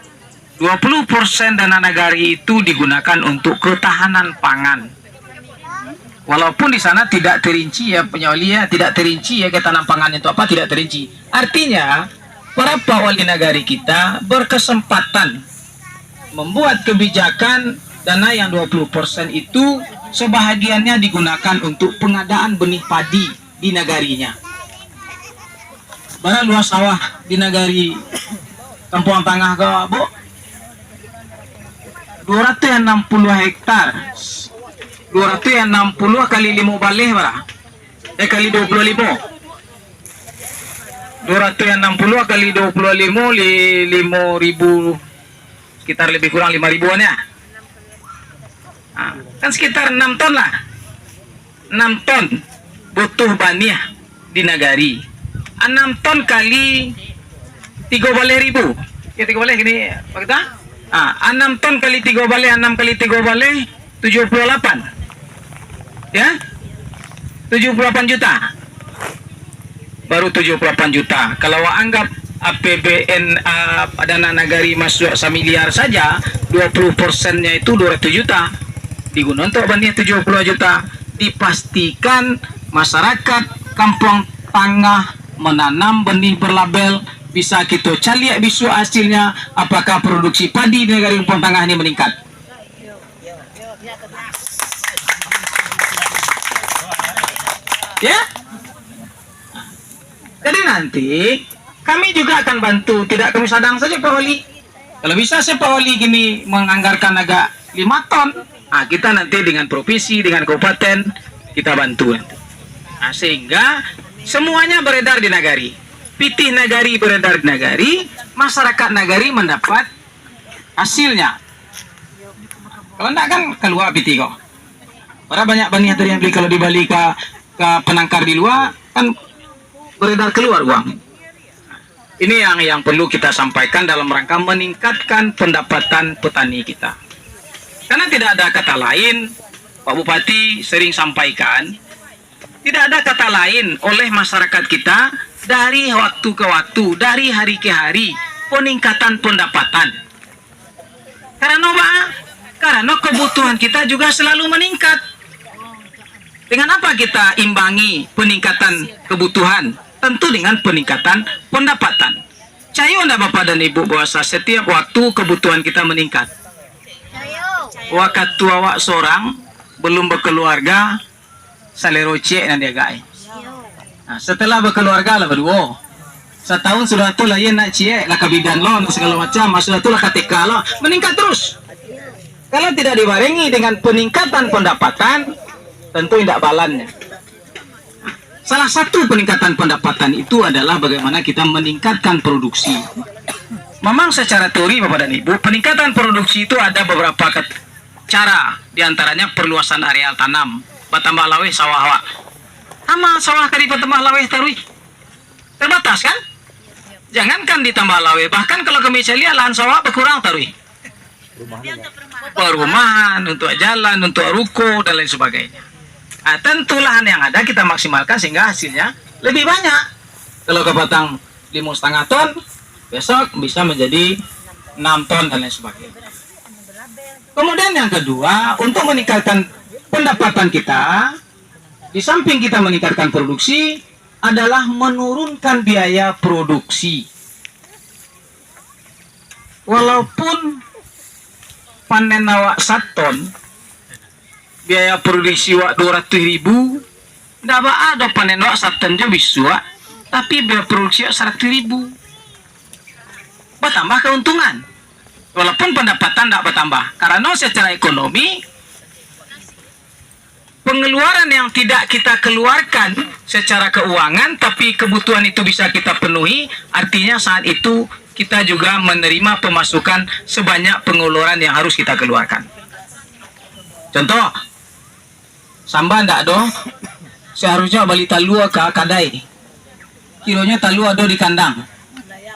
20% dana Nagari itu digunakan untuk ketahanan pangan. Walaupun di sana tidak terinci ya penyoli ya, tidak terinci ya ketahanan pangan itu apa, tidak terinci. Artinya para Pak Wali Nagari kita berkesempatan membuat kebijakan dana yang 20% itu sebahagiannya digunakan untuk pengadaan benih padi di nagarinya. Barang luas sawah di nagari Kampung Tengah ke Bu, 260 hektar. 260 kali 5 baleh berapa? Kali 25. 260 kali 25 5.000, sekitar lebih kurang 5.000-an ya. Nah, kan sekitar 6 ton lah. 6 ton butuh baniah di Nagari. 6 ton kali 3 baleh ribu. Ya 3 baleh gini, Pak kita? 6 ton kali 3 baleh, 6 kali 3 baleh 78. Ya? 78 juta. Baru 78 juta. Kalau anggap APBN dana Nagari masuk 1 miliar saja, 20%-nya itu 200 juta. Digunakan untuk baniah 70 juta. Dipastikan masyarakat Kampung Tangah menanam benih berlabel, bisa kita caliak bisu hasilnya apakah produksi padi di negara Kampung Tangah ini meningkat. Ya, jadi nanti kami juga akan bantu, tidak kami sadang saja Pak Wali. Kalau bisa saya Pak Wali gini menganggarkan agak 5 ton, kita nanti dengan provinsi, dengan kabupaten kita bantu nanti. Sehingga semuanya beredar di Nagari, pitih Nagari beredar di Nagari, masyarakat Nagari mendapat hasilnya. Kalau enggak kan keluar pitih kok. Para banyak baniah tadi yang beli kalau dibalik ke penangkar di luar kan beredar keluar uang. Ini yang perlu kita sampaikan dalam rangka meningkatkan pendapatan petani kita. Karena tidak ada kata lain, Pak Bupati sering sampaikan, tidak ada kata lain oleh masyarakat kita dari waktu ke waktu, dari hari ke hari, peningkatan pendapatan. Karena kebutuhan kita juga selalu meningkat. Dengan apa kita imbangi peningkatan kebutuhan? Tentu dengan peningkatan pendapatan. Cayo anda Bapak dan Ibu bahwa setiap waktu kebutuhan kita meningkat. Waktu awak seorang belum berkeluarga, salero cek nanti agak. Nah, setelah berkeluarga lah berdua. Setahun sudah tu lah ya nak cek lah kebidan lo segala macam, sudah tu lah KTK lo meningkat terus. Kalau tidak dibarengi dengan peningkatan pendapatan, tentu tidak balannya. Salah satu peningkatan pendapatan itu adalah bagaimana kita meningkatkan produksi. Memang secara teori Bapak dan Ibu, peningkatan produksi itu ada beberapa cara. Di antaranya perluasan areal tanam, bertambah laweh sawah awak. Sama sawah kali bertambah laweh tarui. Terbatas kan? Jangankan ditambah laweh, bahkan kalau kami lihat lahan sawah berkurang tarui. Perumahan, untuk jalan, untuk ruko dan lain sebagainya. Tentu lahan yang ada kita maksimalkan sehingga hasilnya lebih banyak. Kalau kepotong 5,5 ton, besok bisa menjadi 6 ton dan lain sebagainya. Kemudian yang kedua, untuk meningkatkan pendapatan kita, di samping kita meningkatkan produksi, adalah menurunkan biaya produksi. Walaupun panen awak 1 ton, biaya produksi wak 200.000, tidak ada panen wak 1 ton juga bisa, tapi biaya produksi wak 100.000. Bertambah keuntungan, walaupun pendapatan tidak bertambah, karena secara ekonomi pengeluaran yang tidak kita keluarkan secara keuangan, tapi kebutuhan itu bisa kita penuhi, artinya saat itu kita juga menerima pemasukan sebanyak pengeluaran yang harus kita keluarkan. Contoh, sambal ndak do, seharusnya beli talua ke kadai, kilonya talua do di kandang,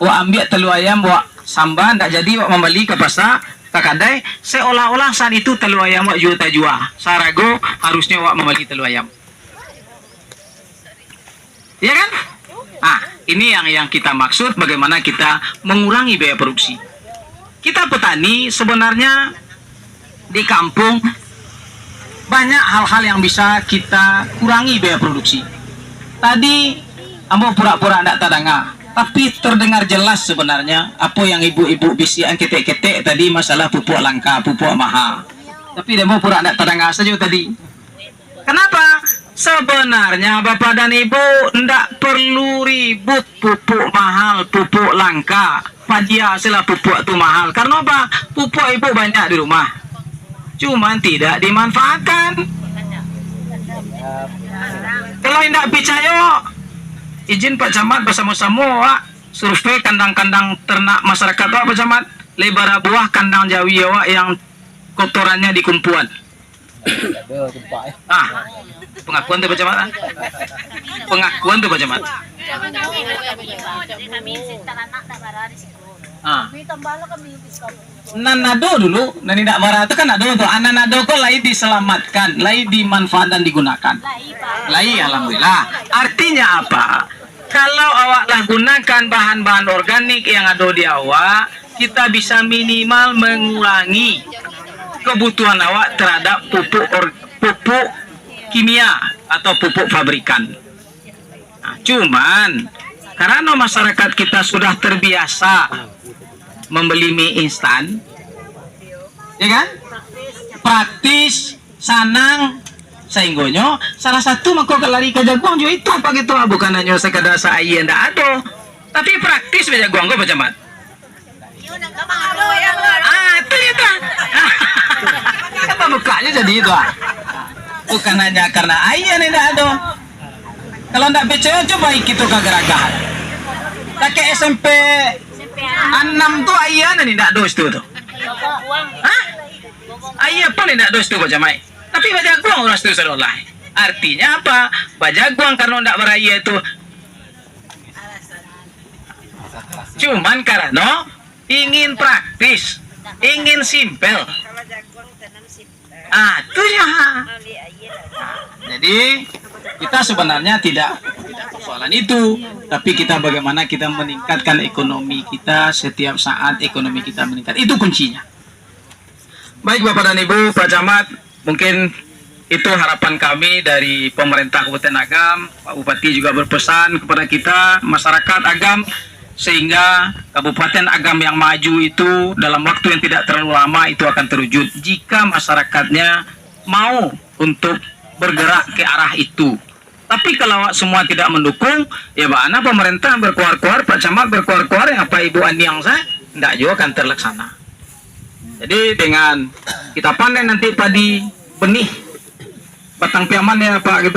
wak ambil telur ayam, wak sambal ndak jadi, wak membeli ke pasar ke kadai, seolah-olah saat itu telur ayam wak juta jua, sarago harusnya wak membeli telur ayam, ya kan? Ini yang kita maksud, bagaimana kita mengurangi biaya produksi. Kita petani sebenarnya di kampung banyak hal-hal yang bisa kita kurangi biaya produksi. Tadi ambo pura-pura tidak terdengar, tapi terdengar jelas sebenarnya apa yang ibu-ibu bisikan ketek-ketek tadi, masalah pupuk langka, pupuk mahal. Tapi dia mau pura tidak terdengar saja tadi. Kenapa? Sebenarnya Bapak dan Ibu tidak perlu ribut pupuk mahal, pupuk langka. padi hasil pupuk itu mahal. Karena apa? Pupuk ibu banyak di rumah, cuman tidak dimanfaatkan. Kalau tidak percaya, izin Pak Camat bersama-sama survei kandang-kandang ternak masyarakat Pak Camat, lebar buah kandang Jawi yang kotorannya di kumpuan. Pengakuan tuh Pak Camat. Pengakuan tuh Pak Camat. Nanado dulu, nani tidak marah itu kan nado tuh. Ananado kok lain diselamatkan, lain dimanfaatkan dan digunakan. Lain alhamdulillah. Artinya apa? Kalau awak lah gunakan bahan-bahan organik yang ada di awak, kita bisa minimal mengurangi kebutuhan awak terhadap pupuk kimia atau pupuk pabrikan. Nah, cuman karena masyarakat kita sudah terbiasa membeli mie instan, ya kan? Praktis, sanang, sehingga salah satu maka lari ke jagung juga itu pakai itu, bukan hanya sekadar saya ndak ada, tapi praktis be jagung kok Camat. Itu itu. Apa mukanya jadi itu? Bukan hanya karena ayah nih ndak ada. Kalau ndak percaya coba itu kageragahan. Kakek SMP 6 tuh ayah nih ndak dos tuh. Hah? Ayah pun ndak dos tuh Camat. Tapi bajaguang orang itu salah. Artinya apa? Bajaguang karena ndak beraya itu. Cuman karena ingin praktis, ingin simpel. Itu ya. Jadi kita sebenarnya tidak persoalan itu, tapi kita bagaimana kita meningkatkan ekonomi kita setiap saat ekonomi kita meningkat. Itu kuncinya. Baik Bapak dan Ibu, Pak Camat, mungkin itu harapan kami dari pemerintah Kabupaten Agam. Pak Bupati juga berpesan kepada kita masyarakat Agam, sehingga Kabupaten Agam yang maju itu dalam waktu yang tidak terlalu lama itu akan terwujud jika masyarakatnya mau untuk bergerak ke arah itu. Tapi kalau semua tidak mendukung, ya bagaimana pemerintah berkuar-kuar, Pak Camat berkuar-kuar, yang apa Ibu Aniang saya tidak juga akan terlaksana. Jadi dengan kita panen nanti padi benih batang piaman ya Pak gitu.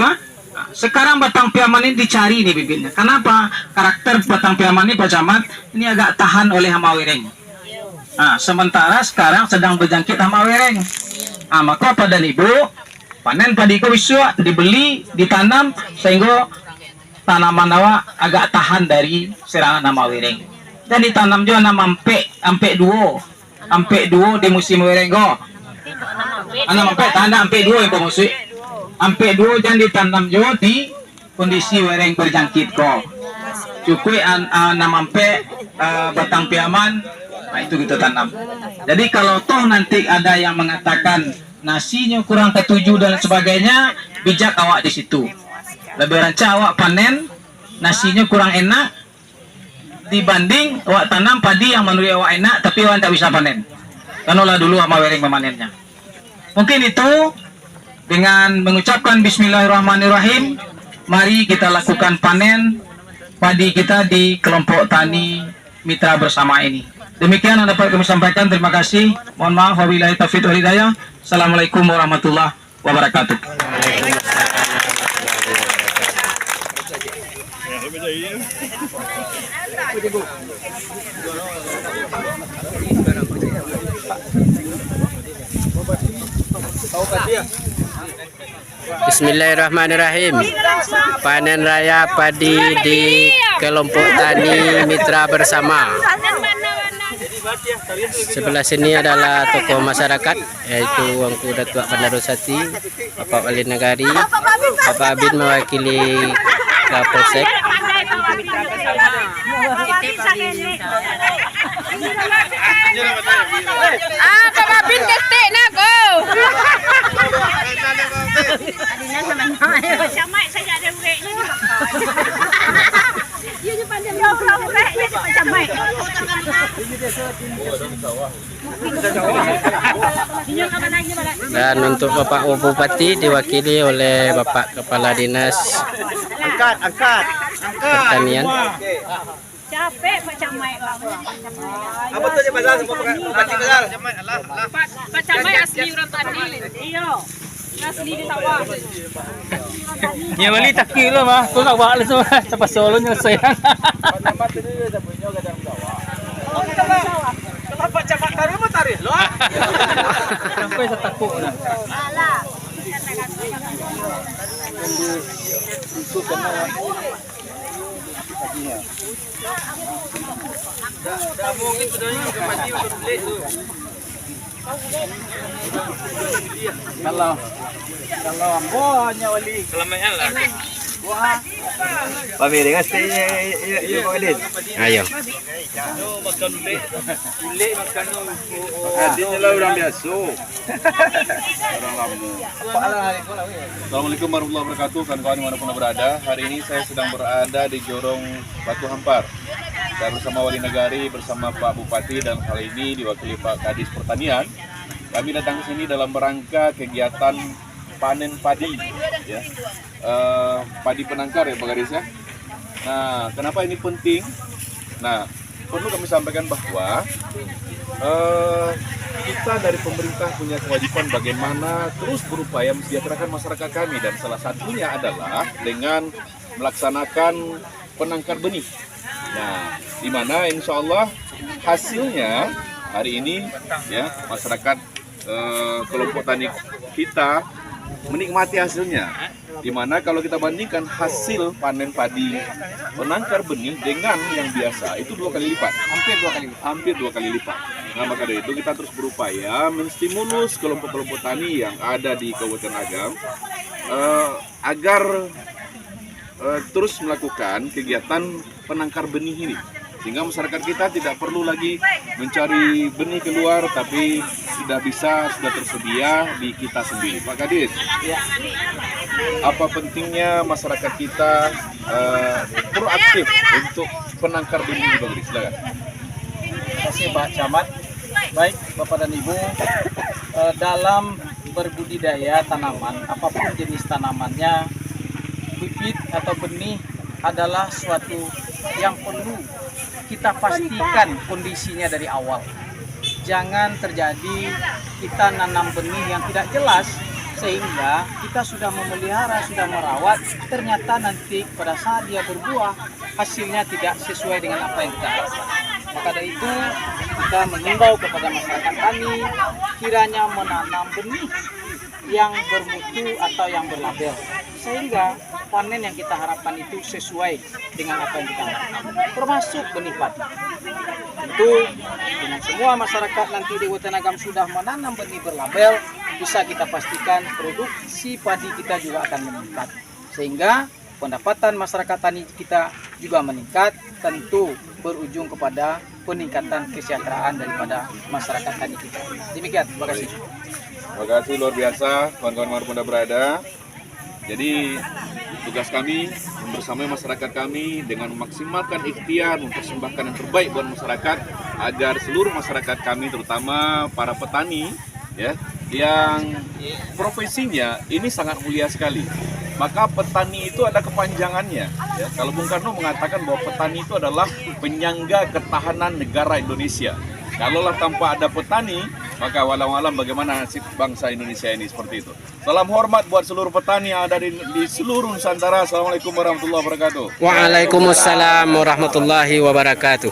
Sekarang batang piaman ini dicari nih bibitnya. Kenapa? Karakter batang piaman ini Pak Camat ini agak tahan oleh hama wereng. Sementara sekarang sedang berjangkit hama wereng. Maka Pak dan Ibu panen padi itu bisa dibeli, ditanam sehingga tanaman awak agak tahan dari serangan hama wereng. Dan ditanam juga nama ampe duo di musim wereng go. Ampe tanda ampe duo yang pemusik. Ampe duo jangan ditanam juga di kondisi wereng berjangkit kok. Cukup nama ampe batang piaman, itu kita tanam. Jadi kalau toh nanti ada yang mengatakan nasinya kurang ketujuh dan sebagainya, bijak awak di situ. Lebih rancang awak panen nasinya kurang enak dibanding awak tanam padi yang menurut awak enak tapi awak tak bisa panen. Karena dulu sama wereng memanennya. Mungkin itu. Dengan mengucapkan Bismillahirrahmanirrahim, mari kita lakukan panen padi kita di kelompok tani mitra bersama ini. Demikian yang dapat kami sampaikan. Terima kasih. Mohon maaf. Wabillahi taufiq wal hidayah. Assalamualaikum warahmatullahi wabarakatuh. Bismillahirrahmanirrahim. Panen raya padi di kelompok tani mitra bersama. Sebelah sini adalah tokoh masyarakat, yaitu Wangku Datuk Bandarusati, Bapak Wali Negari, Bapak Abid mewakili Kapolsek. Bapak Abid ketik nak go. Dan untuk Bapak Bupati diwakili oleh Bapak Kepala Dinas Pertanian. Capek Pak Camai bangun. Apa tuh di pasar semua pakai pasar? Pak Camai asli orang tadi. Iya. Asli di sawah. Ya balik tak kira mah. Kau nak buat semua. Cepat solo nyelesai. Kenapa cepat taruh mah taruh lo? Sampai saya takut lah. Kalau ambonya wali. Selamanya lah. Pamili nga stay iya Pak Adin. Ayo. Makan uli makan Adin lah orang biasa. Orang lama. Assalamualaikum warahmatullahi wabarakatuh, kawan-kawan dimanapun berada. Hari ini saya sedang berada di Jorong Batu Hampar. Saya bersama Wali Negari, bersama Pak Bupati, dan kali ini diwakili Pak Kadis Pertanian. Kami datang ke sini dalam rangka kegiatan panen padi, ya. Padi penangkar ya Pak Kadis ya. Nah, kenapa ini penting? Nah, perlu kami sampaikan bahwa kita dari pemerintah punya kewajiban bagaimana terus berupaya mensejahterakan masyarakat kami, dan salah satunya adalah dengan melaksanakan penangkar benih. Nah, di mana insya Allah hasilnya hari ini ya masyarakat kelompok tani kita menikmati hasilnya. Dimana kalau kita bandingkan hasil panen padi penangkar benih dengan yang biasa itu 2 kali lipat, hampir dua kali lipat. Nah, maka dari itu kita terus berupaya menstimulus kelompok-kelompok tani yang ada di Kabupaten Agam agar terus melakukan kegiatan penangkar benih ini, sehingga masyarakat kita tidak perlu lagi mencari benih keluar, tapi sudah tersedia di kita sendiri. Pak Kadis, ya. Apa pentingnya masyarakat kita proaktif untuk penangkar benih di Bagri? Silakan. Terima kasih Pak Camat. Baik Bapak dan Ibu, dalam berbudidaya tanaman, apapun jenis tanamannya, bibit atau benih adalah suatu yang perlu kita pastikan kondisinya dari awal. Jangan terjadi kita nanam benih yang tidak jelas, sehingga kita sudah memelihara, sudah merawat, ternyata nanti pada saat dia berbuah, hasilnya tidak sesuai dengan apa yang kita harapkan. Maka dari itu, kita mengimbau kepada masyarakat kami, kiranya menanam benih yang bermutu atau yang berlabel, sehingga panen yang kita harapkan itu sesuai dengan apa yang kita harapkan, termasuk benih padi. Tentu dengan semua masyarakat nanti di Kabupaten Agam sudah menanam benih berlabel, bisa kita pastikan produksi padi kita juga akan meningkat, sehingga pendapatan masyarakat tani kita juga meningkat, tentu berujung kepada peningkatan kesejahteraan daripada masyarakat tani kita. Demikian, terima kasih. Terima kasih luar biasa kawan-kawan Marunda berada. Jadi tugas kami bersama masyarakat kami dengan memaksimalkan ikhtiar mempersembahkan yang terbaik buat masyarakat, agar seluruh masyarakat kami terutama para petani ya yang profesinya ini sangat mulia sekali. Maka petani itu ada kepanjangannya ya. Kalau Bung Karno mengatakan bahwa petani itu adalah penyangga ketahanan negara Indonesia. Kalaulah tanpa ada petani, maka walau-alam bagaimana nasib bangsa Indonesia ini, seperti itu. Salam hormat buat seluruh petani yang ada di seluruh Nusantara. Assalamualaikum warahmatullahi wabarakatuh. Waalaikumsalam warahmatullahi wabarakatuh.